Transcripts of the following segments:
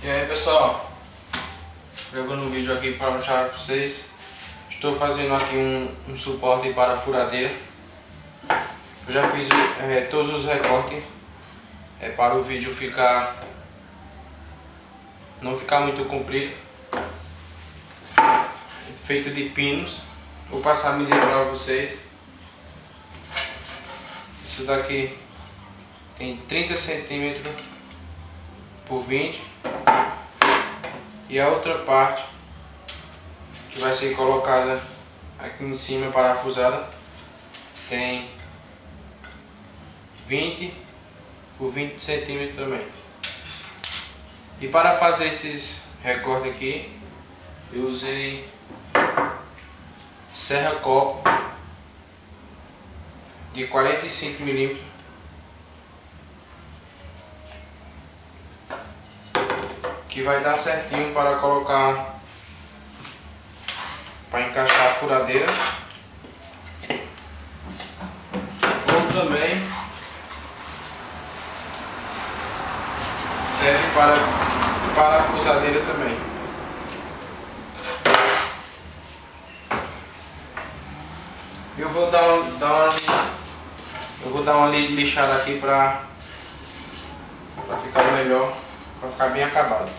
E aí pessoal, gravando um vídeo aqui para mostrar para vocês. Estou fazendo aqui um suporte para a furadeira. Eu já fiz todos os recortes para o vídeo não ficar muito comprido, feito de pinos. Vou passar a medida para vocês. Isso daqui tem 30 centímetros por 20, e a outra parte que vai ser colocada aqui em cima, parafusada, tem 20 por 20 centímetros também. E para fazer esses recortes aqui, eu usei serra-copo de 45 milímetros, que vai dar certinho para colocar, para encaixar a furadeira. Ou também serve para parafusadeira também. Eu vou dar uma lixada aqui para ficar melhor, para ficar bem acabado.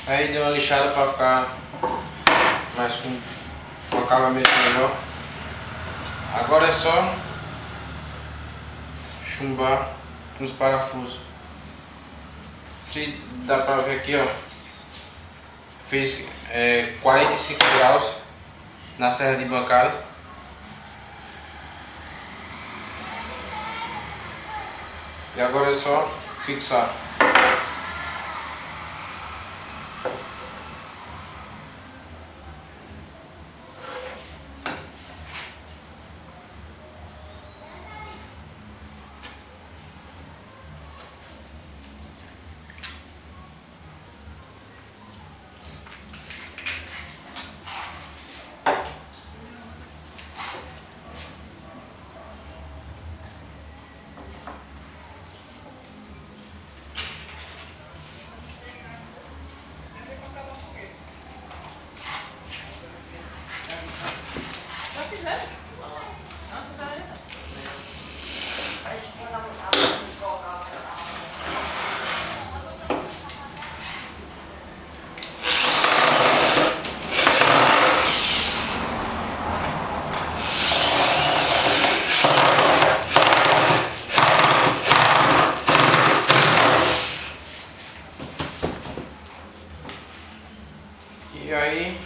Aí dei uma lixada para ficar mais com acabamento melhor. Agora é só chumbar nos parafusos. Se dá para ver aqui, ó, fiz 45 graus na serra de bancada. E agora é só fixar. E aí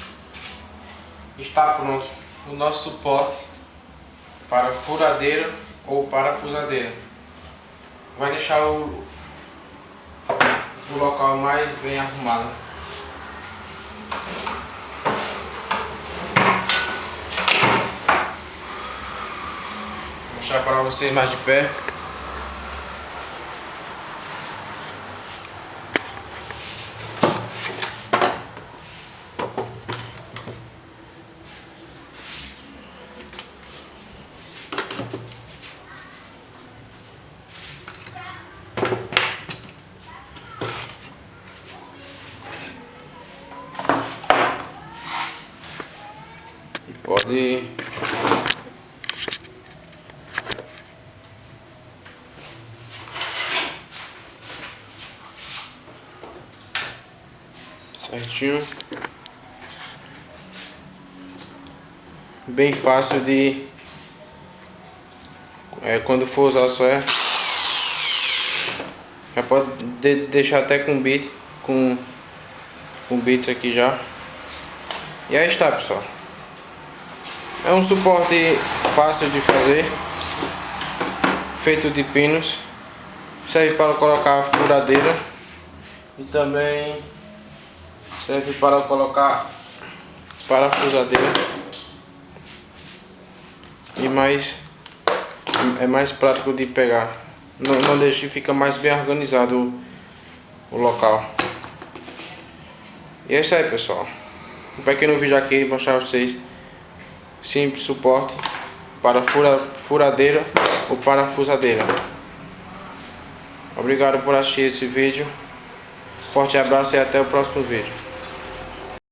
está pronto o nosso suporte para furadeira ou parafusadeira. Vai deixar o local mais bem arrumado. mostrar para vocês mais de perto. Pode certinho, bem fácil de quando for usar só já pode deixar até com bit com bits aqui já. E aí está, pessoal. É um suporte fácil de fazer, feito de pinos, serve para colocar a furadeira e também serve para colocar parafusadeira, e é mais prático de pegar, não deixa, fica mais bem organizado o local. E é isso aí, pessoal. Um pequeno vídeo aqui mostrar a vocês simples suporte para furadeira ou parafusadeira. Obrigado por assistir esse vídeo. Forte abraço e até o próximo vídeo.